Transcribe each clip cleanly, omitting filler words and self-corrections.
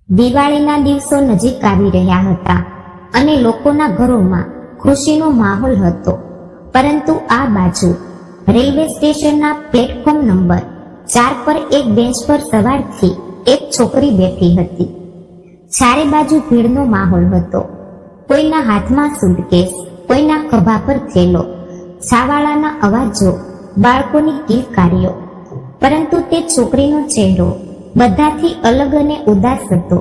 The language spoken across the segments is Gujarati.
દિવાળીના દિવસો નજીક આવી રહ્યા હતા અને લોકોના ઘરોમાં ખુશીનો માહોલ હતો. પરંતુ આ બાજુ રેલવે સ્ટેશનના પ્લેટફોર્મ નંબર 4 પર એક બેન્ચ પર સવારથી એક છોકરી બેઠી હતી. ચારે બાજુ ભીડનો માહોલ હતો. કોઈના હાથમાં સુટકેસ, કોઈના ખભા પર થેલો, છાવાળાના અવાજો, બાળકોની કિલકારીઓ. પરંતુ તે છોકરીનો ચહેરો બધાથી અલગ અને ઉદાસ હતો.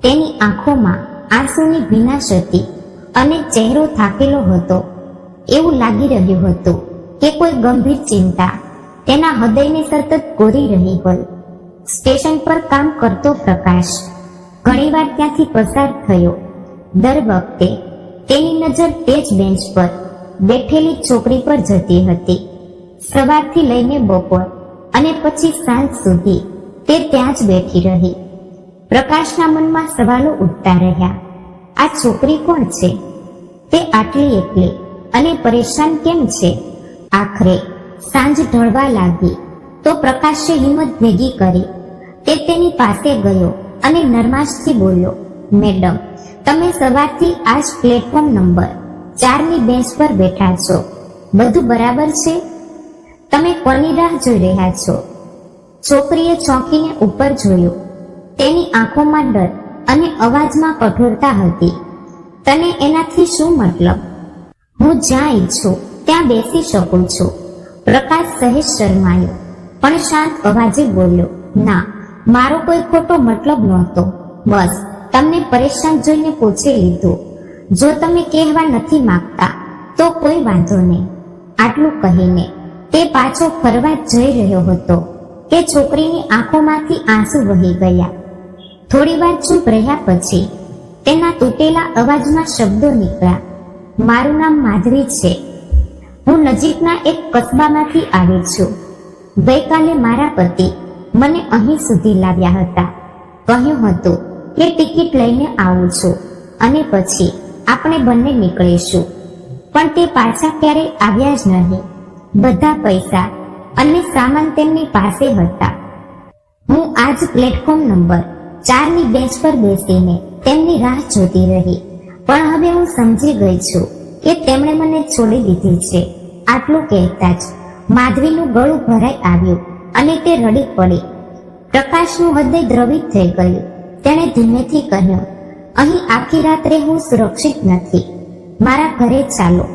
તેની આંખોમાં આંસુની ભીનાશ હતી અને ચહેરો થાકેલો હતો. એવું લાગી રહ્યું હતું કે કોઈ ગંભીર ચિંતા તેના હૃદયને સતત કોરી રહી હોય. સ્ટેશન પર કામ કરતો પ્રકાશ ઘણીવાર ત્યાંથી પસાર થયો. દર વખતે તેની નજર તે જ બેન્ચ પર બેઠેલી છોકરી પર જતી હતી. સવારથી લઈને બપોર અને પછી સાંજ સુધી તે ત્યાં જ બેઠી રહી. પ્રકાશના મનમાં સવાલો ઉઠતા રહ્યા. આ છોકરી કોણ છે? તે આટલી એકલી અને પરેશાન કેમ છે? આખરે સાંજ ઢળવા લાગી તો પ્રકાશે હિંમત ભેગી કરી. તે તેની પાસે ગયો અને નરમાશથી બોલ્યો, મેડમ, તમે સવારથી આ જ પ્લેટફોર્મ નંબર 4ની બેન્ચ પર બેઠા છો. બધું બરાબર છે? તમે કોની રાહ જોઈ રહ્યા છો? છોકરીએ ચોંકીને ઉપર જોયું. તેની આંખોમાં ડર અને અવાજમાં કઠોરતા હતી. તને એનાથી શું મતલબ? હું જ્યાં ઈચ્છું ત્યાં બેસી શકું છું. પ્રકાશ સહેજ શરમાયો પણ શાંત અવાજે બોલ્યો, ના, મારો કોઈ ખોટો મતલબ નહોતો. બસ તમને પરેશાન જોઈને પૂછી લીધું. જો તમે કહેવા નથી માંગતા તો કોઈ વાંધો નહીં. આટલું કહીને તે પાછો ફરવા જઈ રહ્યો હતો કે છોકરીની આંખોમાંથી આંસુ વહી ગયા. થોડીવાર ચૂપ રહ્યા પછી તેના તૂટેલા અવાજમાં શબ્દો નીકળ્યા, મારું નામ માધવી છે. હું નજીકના એક કસ્બામાંથી આવી છું. ગઈકાલે મારા પતિ મને અહીં સુધી લાવ્યા હતા. કહ્યું હતું કે ટિકિટ લઈને આવું છું અને પછી આપણે બંને નીકળીશું. પણ તે પાછા ક્યારેય આવ્યા જ નહીં. બધા પૈસા અને સામાન તેમની પાસે હતા. હું આજ પ્લેટફોર્મ નંબર 4ની બેન્ચ પર બેસીને તેમની રાહ જોતી રહી. પણ હવે હું સમજી ગઈ છું કે તેમણે મને છોડી દીધી છે. આટલું કહેતા જ માધવીનું ગળું ભરાઈ આવ્યું અને તે રડી પડી. પ્રકાશનું હૃદય દ્રવિત થઈ ગયું. તેણે ધીમેથી કહ્યું, અહીં આખી રાત્રે હું સુરક્ષિત નથી. મારા ઘરે ચાલો.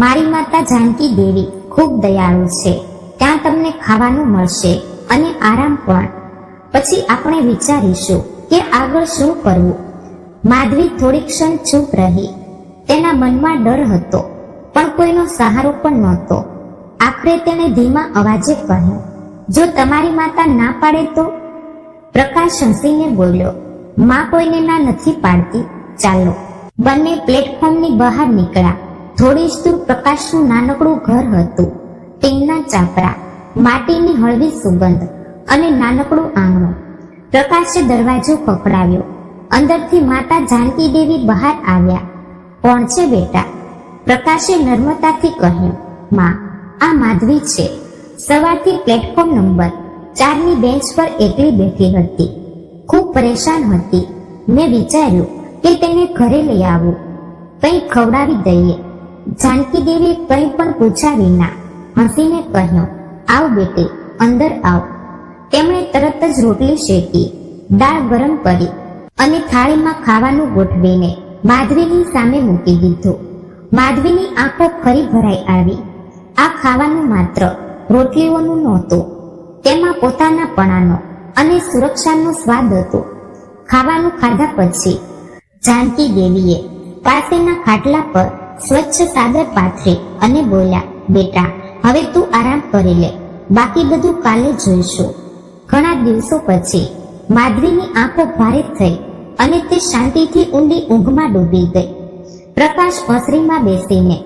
મારી માતા જાનકી દેવી ખૂબ દયાળુ છે. ત્યાં તમને ખાવાનું મળશે અને આરામ પણ. પછી આપણે વિચારીશું કે આગળ શું કરવું. માધવી થોડી ક્ષણ ચૂપ રહી. તેના મનમાં ડર હતો પણ કોઈનો સહારો પણ નહોતો. આખરે તેણે ધીમા અવાજે કહ્યું, જો તમારી માતા ના પાડે તો? પ્રકાશ હસીને બોલ્યો, માં કોઈને ના નથી પાડતી. ચાલો. બંને પ્લેટફોર્મની બહાર નીકળ્યા. થોડી જ દૂર પ્રકાશનું નાનકડું ઘર હતું. ટીનના ચાપરા, માટીની હળવી સુગંધ અને નાનકડું આંગણું. પ્રકાશે દરવાજો ખખડાવ્યો. અંદરથી માતા જાનકી દેવી બહાર આવ્યા. કોણ છે બેટા? પ્રકાશે નમ્રતાથી કહ્યું, માં, આ માધવી છે. સવારથી પ્લેટફોર્મ નંબર 4ની બેન્ચ પર એકલી બેઠી હતી. ખૂબ પરેશાન હતી. મેં વિચાર્યું કે તેને ઘરે લઈ આવું, કંઈ ખવડાવી દઈએ. જાનકી દેવીએ કંઈ પણ પૂછ્યા વિના હસીને કહ્યું, આવ બેટી, અંદર આવ. તેમણે તરત જ રોટલી શેકી, દાળ ગરમ કરી અને થાળીમાં ખાવાનું ગોઠવીને માધવીની સામે મૂકી દીધું. માધવીની આંખો ફરી ભરાઈ આવી. આ ખાવાનું માત્ર રોટલીઓનું નહોતું. તેમાં પોતાનાપણાનો અને સુરક્ષાનો સ્વાદ હતો. ખાવાનું ખાધા પછી જાનકી દેવીએ પાસેના ખાટલા પર સ્વચ્છ ચાદર પાથરી અને બોલ્યા, બેટા, હવે તું આરામ કરી લે. બાકી બધું કાલે જોઈશું. ઘણા દિવસો પછી માધવીની આંખો ભારે થઈ અને તે શાંતિથી ઊંડી ઊંઘમાં ડૂબી ગઈ. પ્રકાશ ઓસરીમાં બેસીને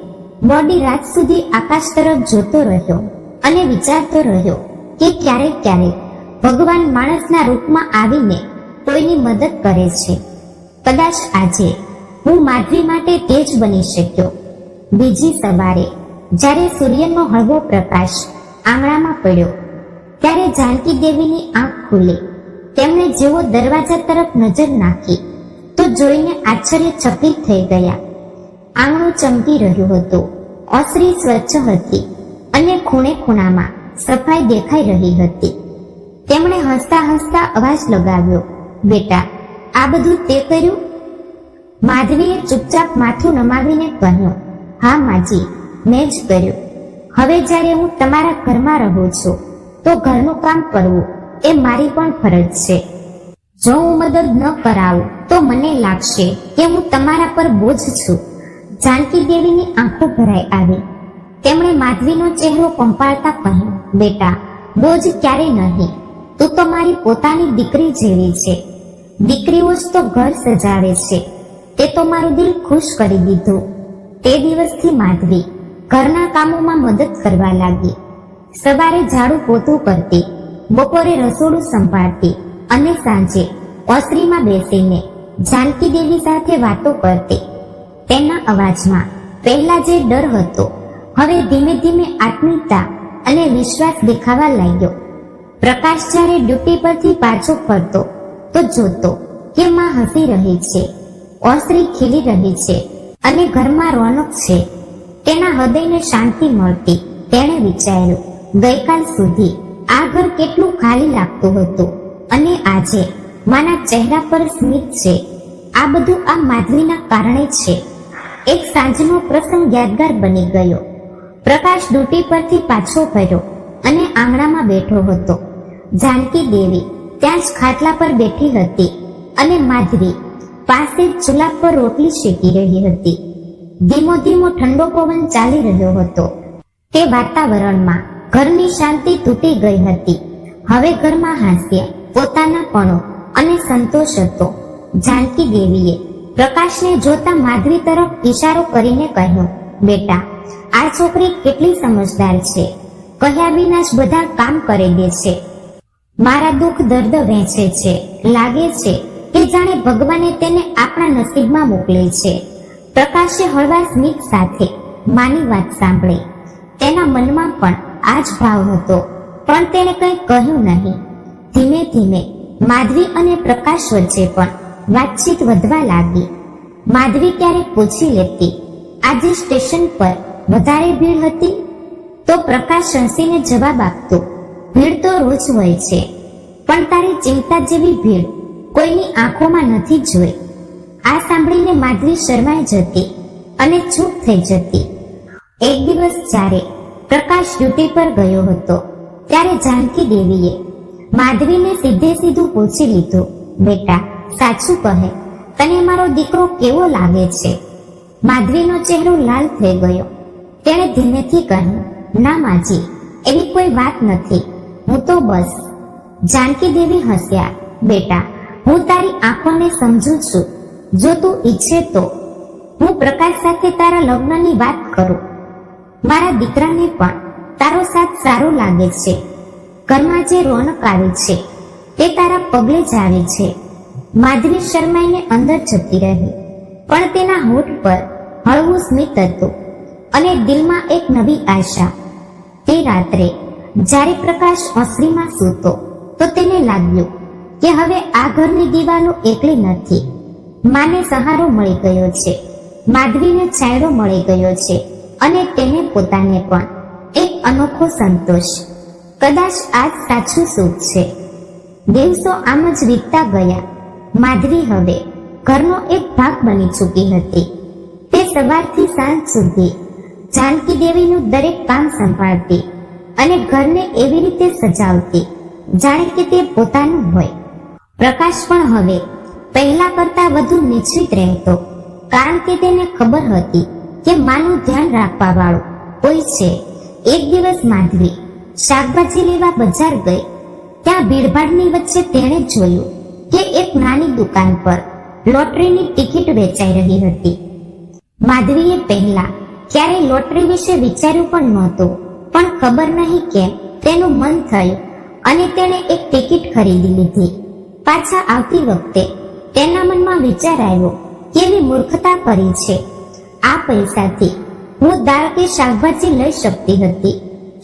મોડી રાત સુધી આકાશ તરફ જોતો રહ્યો અને વિચારતો રહ્યો કે ક્યારેક ક્યારેક ભગવાન માણસના રૂપમાં આવીને કોઈની મદદ કરે છે. કદાચ આજે હું માધવી માટે તે જ બની શક્યો. બીજી સવારે જ્યારે સૂર્યનો હળવો પ્રકાશ આંગણામાં પડ્યો ત્યારે જાનકી દેવીની આંખ ખુલી. તેમણે જેવો દરવાજા તરફ નજર નાખી તો જોઈને આશ્ચર્યચકિત થઈ ગયા. આંગણું ચમકી રહ્યું હતું, ઓસરી સ્વચ્છ હતી અને ખૂણે ખૂણામાં સફાઈ દેખાઈ રહી હતી. તેમણે હસતા હસતા અવાજ લગાવ્યો, બેટા, આ બધું તે કર્યું? માધવીએ ચૂપચાપ માથું નમાવીને કહ્યું, હા માજી, મેં જ કર્યું. હવે જ્યારે હું તમારા ઘરમાં રહું છું તો ઘરનું કામ કરવું એ મારી પણ ફરજ છે. જો હું મદદ ન કરાવું તો મને લાગશે કે હું તમારા પર બોજ છું. જાનકી દેવીની આંખો ભરાઈ આવી. તેમણે માધવીનો ચહેરો પંપાળતા કહ્યું, બેટા, બોજ ક્યારેય નહીં. તું તો મારી પોતાની દીકરી જેવી છે. દીકરીઓ જ તો ઘર સજાવે છે. તે તો મારું દિલ ખુશ કરી દીધું. તે દિવસથી માધવી ઘરના કામોમાં મદદ કરવા લાગી. સવારે ઝાડુ પોતું કરતી, બપોરે રસોડું સંભાળતી અને સાંજે ઓસરીમાં બેસીને જાનકી દેવી સાથે વાતો કરતી. તેના અવાજમાં પહેલા જે ડર હતો હવે ધીમે ધીમે આત્મીયતા અને વિશ્વાસ દેખાવા લાગ્યો. પ્રકાશ જ્યારે ડ્યુટી પરથી પાછો ફરતો તો જોતો કે માં હસી રહી છે, ઓસરી ખીલી રહી છે અને ઘરમાં રોનક છે. તેના હૃદયને શાંતિ મળતી. તેણે વિચાર્યું, ગઈકાલ સુધી આ ઘર કેટલું ખાલી લાગતું હતું અને આજે માના ચહેરા પર સ્મિત છે. આ બધું આ માધવીના કારણે છે. એક સાંજનો પ્રસંગ યાદગાર બની ગયો. પ્રકાશ ડ્યુટી પરથી પાછો ફર્યો અને આંગણામાં બેઠો હતો. જાનકી દેવી ત્યાં જ ખાટલા પર બેઠી હતી અને માધવી પાસે જ ચૂલા પર રોટલી શેકી રહી હતી. ધીમો ધીમો ઠંડો પવન ચાલી રહ્યો હતો. તે વાતાવરણમાં ઘરની શાંતિ તૂટી ગઈ હતી. હવે ઘરમાં હાસ્ય, પોતાનાપણો અને સંતોષ હતો. જાનકી દેવીએ પ્રકાશને જોતા માધવી તરફ ઈશારો કરીને કહ્યું, બેટા, આ છોકરી કેટલી સમજદાર છે. કહ્યા વિના જ બધા કામ કરી દે છે. મારા દુઃખ દર્દ વહેંચે છે. લાગે છે કે જાણે ભગવાને તેને આપણા નસીબમાં મોકલે છે. પ્રકાશે હળવા સ્મિત સાથે માની વાત સાંભળી. તેના મનમાં પણ આ જ ભાવ હતો, પણ તેણે કંઈ કહ્યું નહીં. ધીમે ધીમે માધવી અને પ્રકાશ વચ્ચે પણ વાતચીત વધવા લાગી. માધવી ક્યારેક પૂછી લેતી, આજે સ્ટેશન પર વધારે ભીડ હતી? તો પ્રકાશ હસીને જવાબ આપતો, ભીડ તો રોજ હોય છે, પણ તારી ચિંતા જેવી ભીડ કોઈની આંખોમાં નથી જોઈ. આ સાંભળીને માધવી શરમાઈ જતી અને ચૂપ થઈ જતી. એક દિવસ જ્યારે પ્રકાશ ડ્યુટી પર ગયો હતો ત્યારે જાનકી દેવીએ માધવીને સીધે સીધું પૂછી લીધું, બેટા, સાચું કહે, તને મારો દીકરો કેવો લાગે છે? માધવીનો ચહેરો લાલ થઈ ગયો. તેણે ધીમેથી કહ્યું, ના માજી, એવી કોઈ વાત નથી. હું તો બસ. જાનકી દેવી હસ્યા, બેટા, હું તારી આંખોને સમજુ છું. જો તું ઈચ્છે તો હું પ્રકાશ સાથે તારા લગ્નની વાત કરું. મારા દીકરાને પણ તારો સાથ સારો લાગે છે. ઘરમાં જે રોનક આવી છે તે તારા પગલે જ આવી છે. માધવી શરમાઈને અંદર જતી રહી, પણ તેના હોઠ પર હળવું સ્મિત હતું અને દિલમાં એક નવી આશા. તે રાત્રે જ્યારે પ્રકાશ ઓસરીમાં સૂતો તો તેને લાગ્યું કે હવે આ ઘરની દિવાલો એકલી નથી. માને સહારો મળી ગયો છે, માધવીને છાંયડો મળી ગયો છે અને તેને પોતાને પણ એક અનોખો સંતોષ. કદાચ આ જ સાચું સુખ છે. દિવસો આમ જ વીતતા ગયા. માધવી હવે ઘરનો એક ભાગ બની ચૂકી હતી. તે સવારથી સાંજ સુધી જાનકી દેવીનું દરેક કામ સંભાળતી અને ઘરને એવી રીતે સજાવતી જાણે કે તે પોતાનું હોય. પ્રકાશ પણ હવે પહેલા કરતા વધુ નિશ્ચિત રહેતો, કારણ કે તેને ખબર હતી કે માનું ધ્યાન રાખવા વાળું કોઈ છે. એક દિવસ માધવી શાકભાજી લેવા બજાર ગઈ. ત્યાં ભીડભાડની વચ્ચે તેણે જોયું કે એક નાની દુકાન પર લોટરીની ટિકિટ વેચાઈ રહી હતી. માધવીએ પહેલા ક્યારેય લોટરી વિશે વિચાર્યું પણ નહોતું, પણ ખબર નહીં કેમ તેનું મન થયું અને તેણે એક ટિકિટ ખરીદી લીધી. પાછા આવતી વખતે તેના મનમાં વિચાર આવ્યો, કેવી મૂર્ખતા કરી છે. આ પૈસાથી હું દાળ કે શાકભાજી લઈ શકતી હતી.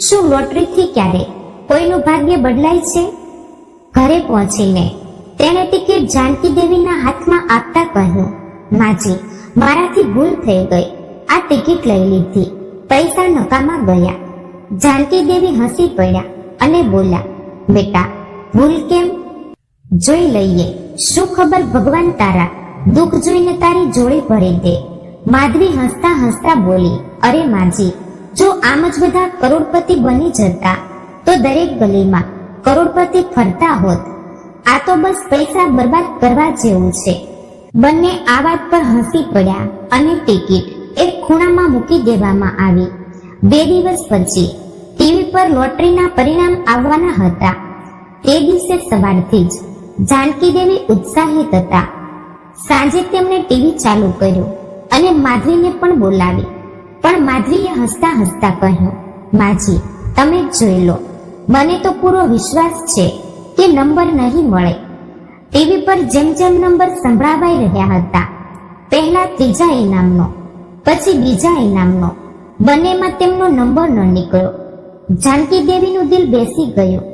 શું લોટરીથી ક્યારે કોઈનું ભાગ્ય બદલાય છે? ઘરે પહોંચીને તેણે ટિકિટ જાનકી દેવીના હાથમાં આપતા કહ્યું, માજી, મારાથી ભૂલ થઈ ગઈ, આ ટિકિટ લઈ લીધી, પૈસા નકામા ગયા. જાનકી દેવી હસી પડ્યા અને બોલ્યા, બેટા, ભૂલ કેમ? જોઈ લઈએ, શું ખબર ભગવાન તારા દુઃખ જોઈને તારી જોડી ભરી દે. માધવી હસતા હસતા બોલી, અરે માજી, જો આમ જ બધા કરોડપતિ બની જતા તો દરેક ગલીમાં કરોડપતિ ફરતા હોત. આ તો બસ પૈસા બરબાદ કરવા જેવું છે. બંને આ વાત પર હસી પડ્યા અને ટિકિટ એક ખૂણામાં મૂકી દેવામાં આવી. 2 દિવસ પછી ટીવી પર લોટરીના પરિણામ આવવાના હતા. તે દિવસે સવારથી જ જાનકી દેવી ઉત્સાહિત હતા. સાંજે તેમણે ટીવી ચાલુ કર્યું અને માધવીને પણ બોલાવી. પણ માધવીએ હસતા હસતા કહ્યું, માજી, તમે જ જોઈ લો, મને તો પૂરો વિશ્વાસ છે કે નંબર નહીં મળે. ટીવી પર જેમ જેમ નંબર સંભળાવાઈ રહ્યા હતા, પહેલા 3જા ઇનામનો, પછી 2જા ઇનામનો, બંનેમાં તેમનો નંબર ન નીકળ્યો. જાનકી દેવીનું દિલ બેસી ગયું.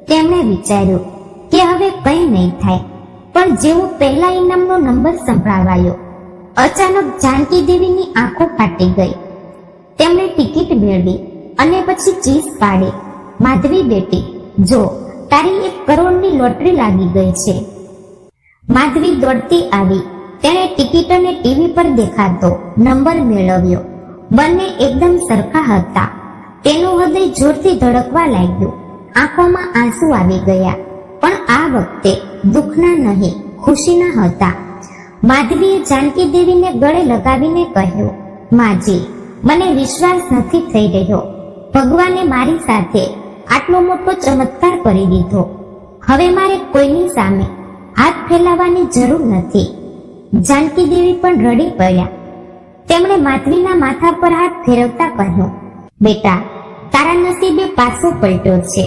તેમણે વિચાર્યું કે હવે કંઈ નહીં થાય. પણ જેવો પહેલા ઇનામનો નંબર સંભળાવાયો, અચાનક જાનકી દેવીની આંખો ફાટી ગઈ. તેમણે ટિકિટ મેળવી અને પછી ચીસ પાડી, માધવી બેટી, જો તારી 1 કરોડની લોટરી લાગી ગઈ છે. માધવી દોડતી આવી. તેણે ટિકિટ અને ટીવી પર દેખાતો નંબર મેળવ્યો. બંને એકદમ સરખા હતા. તેનું હૃદય જોરથી ધડકવા લાગ્યું. આંખોમાં આંસુ આવી ગયા. પણ આ વખતે દુઃખના નહીં, ખુશીના હતા. માધવીએ જાનકી દેવીને ગળે લગાવીને કહ્યું, માજી, મને વિશ્વાસ નથી થઈ રહ્યો. ભગવાને મારી સાથે આટલો મોટો ચમત્કાર કરી દીધો. હવે મારે કોઈની સામે હાથ ફેલાવવાની જરૂર નથી. જાનકી દેવી પણ રડી પડ્યા. તેમણે માધવીના માથા પર હાથ ફેરવતા કહ્યું, બેટા, તારા નસીબે પાછો પલટ્યો છે.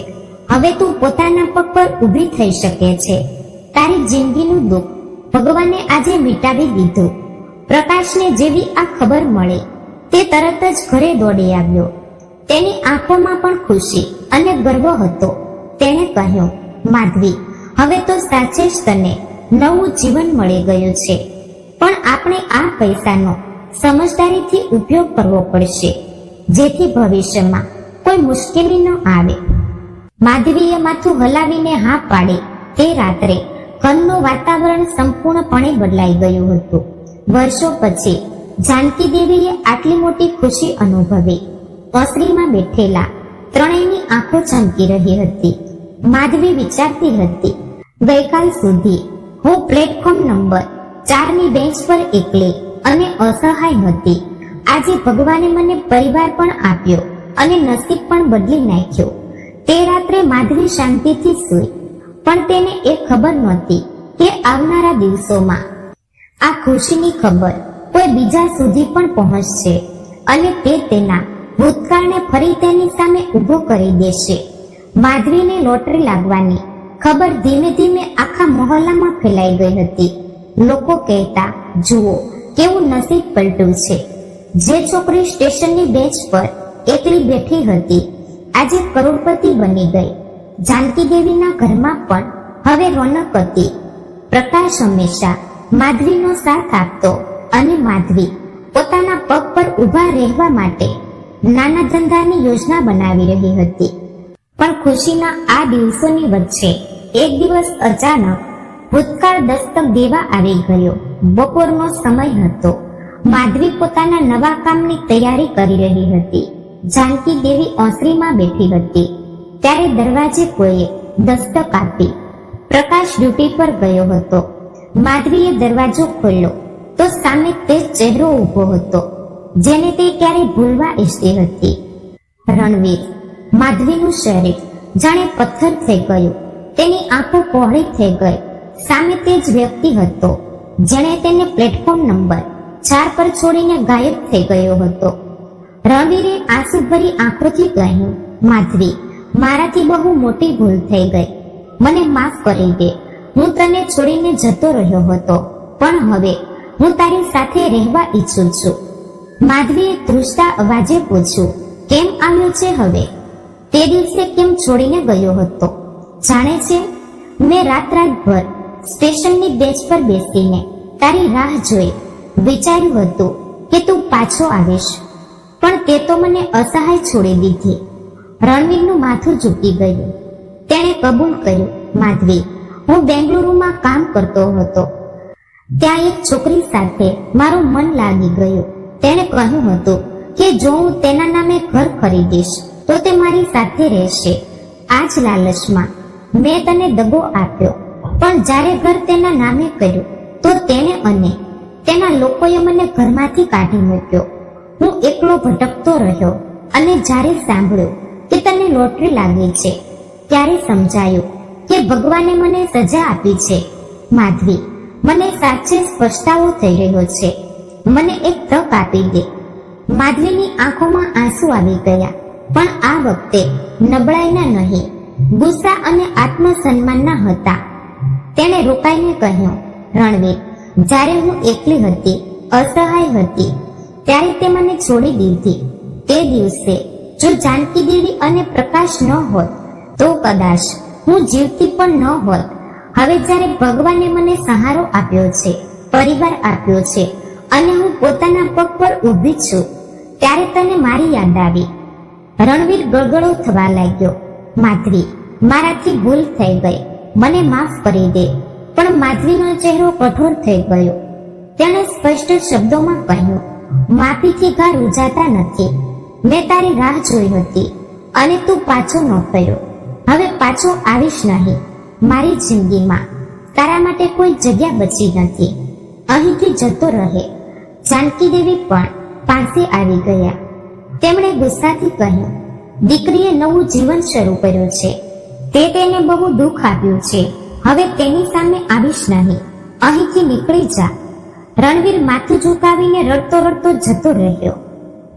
હવે તું પોતાના પગ પર ઊભી થઈ શકે છે. તારી જિંદગીનું દુઃખ ભગવાને આજે મિટાવી દીધું. પ્રકાશને જેવી આ ખબર મળી, તે તરત જ ઘરે દોડી આવ્યો. તેની આંખોમાં પણ ખુશી અને ગર્વ હતો. તેણે કહ્યું, માધવી, હવે તો સાચે જ તને નવું જીવન મળી ગયું છે. પણ આપણે આ પૈસાનો સમજદારીથી ઉપયોગ કરવો પડશે, જેથી ભવિષ્યમાં કોઈ મુશ્કેલી ન આવે. માધવીએ માથું હલાવીને હા પાડી. તે રાત્રે ઘરનું વાતાવરણ સંપૂર્ણપણે બદલાઈ ગયું હતું. વર્ષો પછી જાનકી દેવીએ આટલી મોટી ખુશી અનુભવી. ઓસરીમાં બેઠેલા ત્રણેયની આંખો ચમકી રહી હતી. માધવી વિચારતી હતી, ગઈકાલ સુધી હું પ્લેટફોર્મ નંબર 4ની બેન્ચ પર એકલી અને અસહાય હતી. આજે ભગવાને મને પરિવાર પણ આપ્યો અને નસીબ પણ બદલી નાખ્યું. તે રાત્રે માધવી શાંતિથી સૂઈ. પણ તેને એ ખબર નહોતી કે આવનારા દિવસોમાં આ ખુશીની ખબર કોઈ બીજા સુધી પણ પહોંચશે અને તે તેના ભૂતકાળને ફરી તેની સામે ઊભો કરી દેશે. માધવીને લોટરી લાગવાની ખબર ધીમે ધીમે આખા મહોલ્લામાં ફેલાઈ ગઈ હતી. લોકો કહેતા, જુઓ કેવું નસીબ પલટ્યું છે. જે છોકરી સ્ટેશનની બેન્ચ પર એકલી બેઠી હતી, આજે કરોડપતિ બની ગઈ. જાનકી દેવીના ઘરમાં પણ હવે રોનક હતી. પ્રકાશ હંમેશા માધવીનો સાથ આપતો અને માધવી પોતાના પગ પર ઊભા રહેવા માટે નાના ધંધાની યોજના બનાવી રહી હતી. પણ ખુશીના આ દિવસોની વચ્ચે એક દિવસ અચાનક ભૂતકાળ દસ્તક દેવા આવી ગયો. બપોરનો સમય હતો. માધવી પોતાના નવા કામની તૈયારી કરી રહી હતી. જાનકી દેવી ઓસરીમાં બેઠી હતી. ત્યારે દરવાજે કોઈએ દસ્તક આપી. પ્રકાશ ડ્યુટી પર ગયો હતો. માધવીએ દરવાજો ખોલ્યો તો સામે તે ચહેરો ઊભો હતો જેને તે ક્યારેય ભૂલવા ઈચ્છતી હતી. રણવીર. માધવીનું શરીર જાણે પથ્થર થઈ ગયું. તેની આંખો પહોળી થઈ ગઈ. સામે તે જ વ્યક્તિ હતો જેણે તેને પ્લેટફોર્મ નંબર 4 પર છોડીને ગાયબ થઈ ગયો હતો. રણવીરે આંસુભરી આંખોથી કહ્યું, માધવી, મારાથી બહુ મોટી ભૂલ થઈ ગઈ. મને માફ કરી દે. હું તને છોડીને જતો રહ્યો હતો, પણ હવે હું તારી સાથે રહેવા ઈચ્છું છું. માધવીએ ધ્રુજતા અવાજે પૂછ્યું, કેમ આવ્યો છે હવે? તે દિવસે કેમ છોડીને ગયો હતો? જાણે છે, મેં રાતભર સ્ટેશનની બેન્ચ પર બેસીને તારી રાહ જોઈ વિચાર્યું હતું કે તું પાછો આવીશ, પણ તે તો મને અસહાય છોડી દીધી. રણવીરનું માથું ઝૂકી ગયું. તેણે કબૂલ કર્યું, માધવી, હું બેંગલુરુમાં કામ કરતો હતો. ત્યાં એક છોકરી સાથે મારું મન લાગી ગયું. તેણે કહ્યું હતું કે જો હું તેના નામે ઘર ખરીદીશ તો તે મારી સાથે રહેશે. આ જ લાલચમાં મેં તને દગો આપ્યો, પણ જ્યારે ઘર તેના નામે કર્યું તો તેને અને તેના લોકોએ મને ઘરમાંથી કાઢી મૂક્યો. હું એકલો ભટકતો રહ્યો અને જ્યારે સાંભળ્યું કે તને લોટરી લાગી છે ત્યારે સમજાયું કે ભગવાને મને સજા આપી છે. માધવી, મને સાચે જ પછતાવો થઈ રહ્યો છે. મને એક તક આપી દે. માધવીની આંખોમાં આંસુ આવી ગયા, પણ આ વખતે નબળાઈના નહીં, ગુસ્સા અને આત્મસન્માનના હતા. તેણે રોકાઈને કહ્યું, રણવીર, જ્યારે હું એકલી હતી, અસહાય હતી, ત્યારે તે મને છોડી દીધી. તે દિવસે જો જાનકી દેવી અને પ્રકાશ ન હોત તો કદાચ હું જીવતી પણ ન હોત. હવે જ્યારે ભગવાને મને સહારો આપ્યો છે, પરિવાર આપ્યો છે અને હું પોતાના પગ પર ઊભી છું, ત્યારે તને મારી યાદ આવી. રણવીર ગળગળો થવા લાગ્યો. માધવી, મારાથી ભૂલ થઈ ગઈ, મને માફ કરી દે. પણ માધવીનો ચહેરો કઠોર થઈ ગયો. તેણે સ્પષ્ટ શબ્દોમાં કહ્યું, માફીથી ઘા રૂજાતા નથી. મેં તારી રાહ જોઈ હતી અને તું પાછો ન ફર્યો. હવે પાછો આવીશ નહીં. મારી જિંદગીમાં તારા માટે કોઈ જગ્યા બચી નથી. અહીંથી જતો રહે. જાનકી દેવી પણ પાસે આવી ગયા. તેમણે ગુસ્સાથી કહ્યું, દીકરીએ નવું જીવન શરૂ કર્યું છે. તે તેને બહુ દુઃખ આપ્યું છે. હવે તેની સામે આવીશ નહીં. અહીંથી નીકળી જા. રણવીર માથું ઝુકાવીને રડતો રડતો જતો રહ્યો.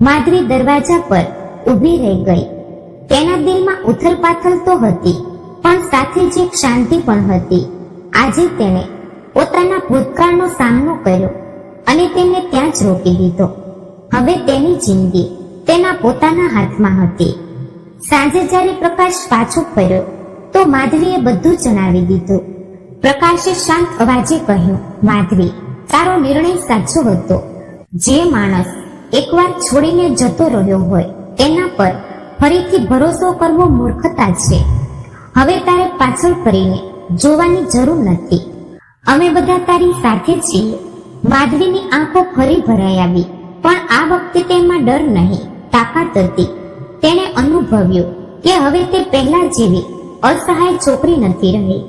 માધવી દરવાજા પર ઊભી રહી ગઈ. તેના દિલમાં ઉથલપાથલ તો હતી, પણ સાથે જ એક શાંતિ પણ હતી. આજે તેણે પોતાના ભૂતકાળનો સામનો કર્યો અને તેને ત્યાં જ રોકી દીધો. હવે તેની જિંદગી તેના પોતાના હાથમાં હતી. સાંજે જ્યારે પ્રકાશ પાછો ફર્યો તો માધવીએ બધું જણાવી દીધું. પ્રકાશે શાંત અવાજે કહ્યું, માધવી, તારો નિર્ણય સાચો હતો. જે માણસ એકવાર છોડીને જતો રહ્યો હોય તેના પર ફરીથી ભરોસો કરવો મૂર્ખતા છે. હવે તારે પાછળ ફરીને જોવાની જરૂર નથી. અમે બધા તારી સાથે છીએ. માધવીની આંખો ફરી ભરાઈ આવી, પણ આ વખતે તેમાં ડર નહીં, તાકાત હતી. તેણે અનુભવ્યું કે હવે તે પહેલા જેવી અસહાય છોકરી નથી રહી.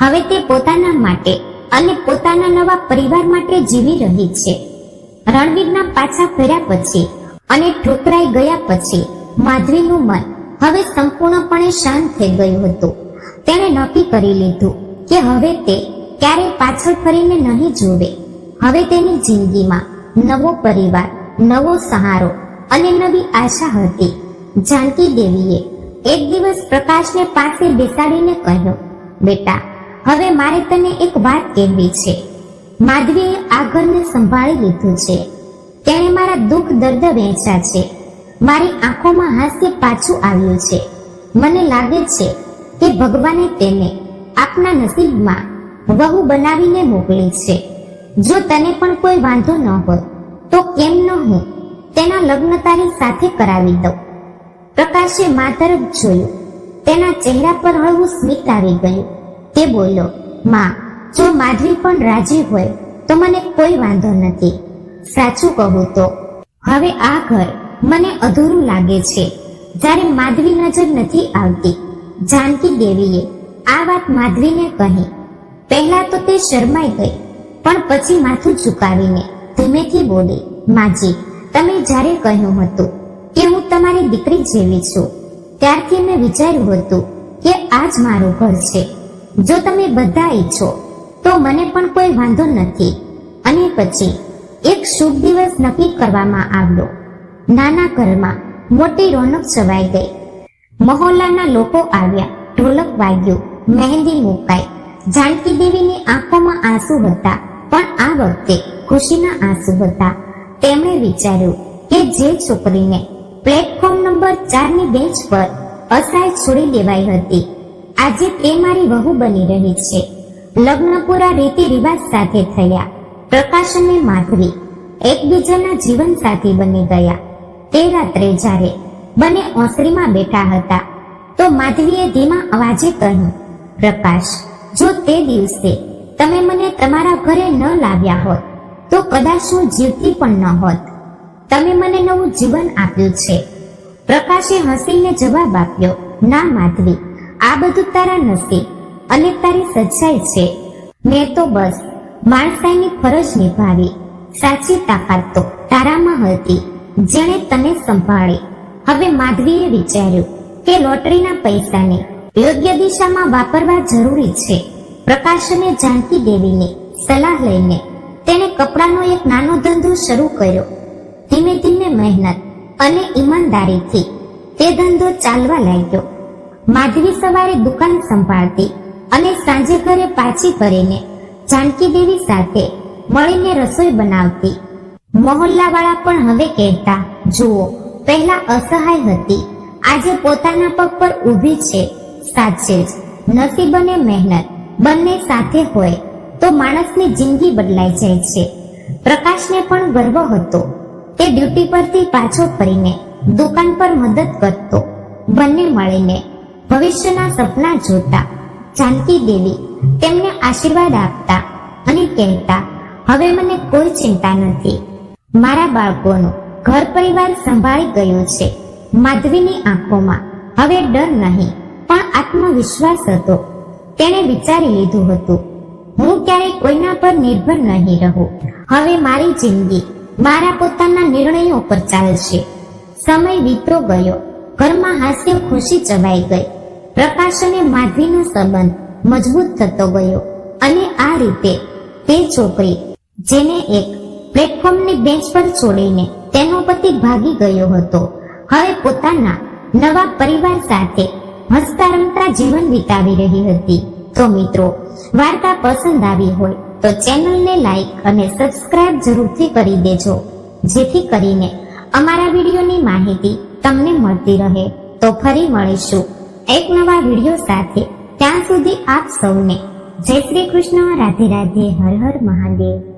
હવે તે પોતાના માટે અને પોતાના નવા પરિવાર માટે જીવી રહી છે. રણવીરના પાછા ફર્યા પછી અને ઠોકરાઈ ગયા પછી માધવીનું મન હવે સંપૂર્ણપણે શાંત થઈ ગયું હતું. તેણે નક્કી કરી લીધું કે હવે તે ક્યારેય પાછળ ફરીને નહીં જોવે. હવે તેની જિંદગીમાં નવો પરિવાર, નવો સહારો અને નવી આશા હતી. જાનકી દેવીએ એક દિવસ પ્રકાશને પાસે બેસાડીને કહ્યું, બેટા, હવે મારે તને એક વાત કહેવી છે. માધવીએ આ ઘરને સંભાળી લીધું છે. તેણે મારા દુઃખ દર્દ વહેંચ્યા છે. મારી આંખોમાં હાસ્ય પાછું આવ્યું છે. મને લાગે છે કે ભગવાને તેને આપના નસીબમાં વહુ બનાવીને મોકલી છે. જો તને પણ કોઈ વાંધો ન હોય તો કેમ ન હું તેના લગ્ન તારી સાથે કરાવી દઉં. પ્રકાશે મા તરફ જોયું. તેના ચહેરા પર હળવું સ્મિત આવી ગયું. તે બોલ્યો, માં, જો માધવી પણ રાજી હોય તો મને કોઈ વાંધો નથી. સાચું કહું તો હવે આ ઘર મને અધૂરું લાગે છે જ્યારે માધવી નજર નથી આવતી. જાનકી દેવીએ આ વાત માધવીને કહી. પહેલા તો તે શરમાઈ ગઈ, પણ પછી માથું ઝુકાવીને ધીમેથી બોલી, માજી, તમે જ્યારે કહ્યું હતું કે હું તમારી દીકરી જેવી છું, ત્યારથી મેં વિચાર્યું હતું કે આ જ મારું ઘર છે. જો તમે બધા ઈચ્છો તો મને પણ કોઈ વાંધો નથી. અને પછી એક શુભ દિવસ નક્કી કરવામાં આવ્યો. નાના ઘરમાં મોટી રોનક છવાઈ ગઈ. મહોલ્લાના લોકો આવ્યા, ઢોલક વાગ્યું, મહેંદી મુકાઈ. જાનકી દેવીની આંખોમાં આંસુ હતા, પણ આ વખતે ખુશીના આંસુ હતા. તેમણે વિચાર્યું કે જે છોકરીને પ્લેટફોર્મ નંબર 4ની બેન્ચ પર અસહાય છોડી દેવાઈ હતી, આજે તે મારી વહુ બની રહી છે. લગ્ન પૂરા રીતિ રિવાજ સાથે થયા. પ્રકાશ અને માધવી એકબીજાના જીવન સાથી બની ગયા. તે રાત્રે જ્યારે બંને ઓસરીમાં બેઠા હતા તો માધવીએ ધીમા અવાજે કહ્યું, પ્રકાશ, જો તે દિવસે તમે મને તમારા ઘરે ન લાવ્યા હોત તો કદાચ હું જીવતી પણ ન હોત. તમે મને નવું જીવન આપ્યું છે. પ્રકાશે હસીને જવાબ આપ્યો, ના માધવી, આ બધું તારા નસીબ અને તારી સચ્ચાઈ છે. મેં તો બસ માણસાઈની ફરજ નિભાવી. સાચી તાકાત તો તારામાં હતી, જેણે તને સંભાળી. હવે માધવીએ વિચાર્યું કે લોટરીના પૈસાને યોગ્ય દિશામાં વાપરવા જરૂરી છે. પ્રકાશ અને જાનકી દેવીની સલાહ લઈને તેણે કપડાનો એક નાનો ધંધો શરૂ કર્યો. ધીમે ધીમે મહેનત અને ઈમાનદારીથી તે ધંધો ચાલવા લાગ્યો. માધવી સવારે દુકાન સંભાળતી અને સાંજે ઘરે પાછી ફરીને જાનકી દેવી સાથે મળીને રસોઈ બનાવતી. મહોલ્લાવાળા પણ હવે કહેતા, જુઓ, પહેલા અસહાય હતી, આજે પોતાના પગ પર ઊભી છે. સાચે જ નસીબ અને મહેનત બંને સાથે હોય તો માણસની જિંદગી બદલાઈ જાય છે. પ્રકાશને પણ ગર્વ હતો. તે ડ્યુટી પરથી પાછો ફરીને દુકાન પર મદદ કરતો. બંને મળીને ભવિષ્યના સપના જોતા. જાનકી દેવી તેમને આશીર્વાદ આપતા અને કહેતા, હવે મને કોઈ ચિંતા નથી. મારા બાળકોનું ઘર પરિવાર સંભાળી ગયું છે. માધવીની આંખોમાં હવે ડર નહીં પણ આત્મવિશ્વાસ હતો. તેણે વિચારી લીધું હતું, હું ક્યારેય કોઈના પર નિર્ભર નહીં રહું. હવે મારી જિંદગી મારા પોતાના નિર્ણયો પર ચાલશે. સમય વીતતો ગયો. ઘરમાં હાસ્ય ખુશી ચવાઈ ગઈ. પ્રકાશ અને માધવીનો સંબંધ મજબૂત થતો ગયો અને આ રીતે તે છોકરી જેને એક પ્લેટફોર્મની બેન્ચ પર છોડીને તેનો પતિ ભાગી ગયો હતો, હવે પોતાના નવા પરિવાર સાથે હસતા રમતા જીવન વિતાવી રહી હતી. તો મિત્રો, વાર્તા પસંદ આવી હોય તો ચેનલને લાઈક અને સબસ્ક્રાઇબ જરૂરથી કરી દેજો, જેથી કરીને અમારા વિડીયોની માહિતી તમને મળતી રહે. તો ફરી મળીશું એક નવા વિડીયો સાથે. ત્યાં સુધી આપ સૌને જય શ્રી કૃષ્ણ, રાધે રાધે, હર હર મહાદેવ.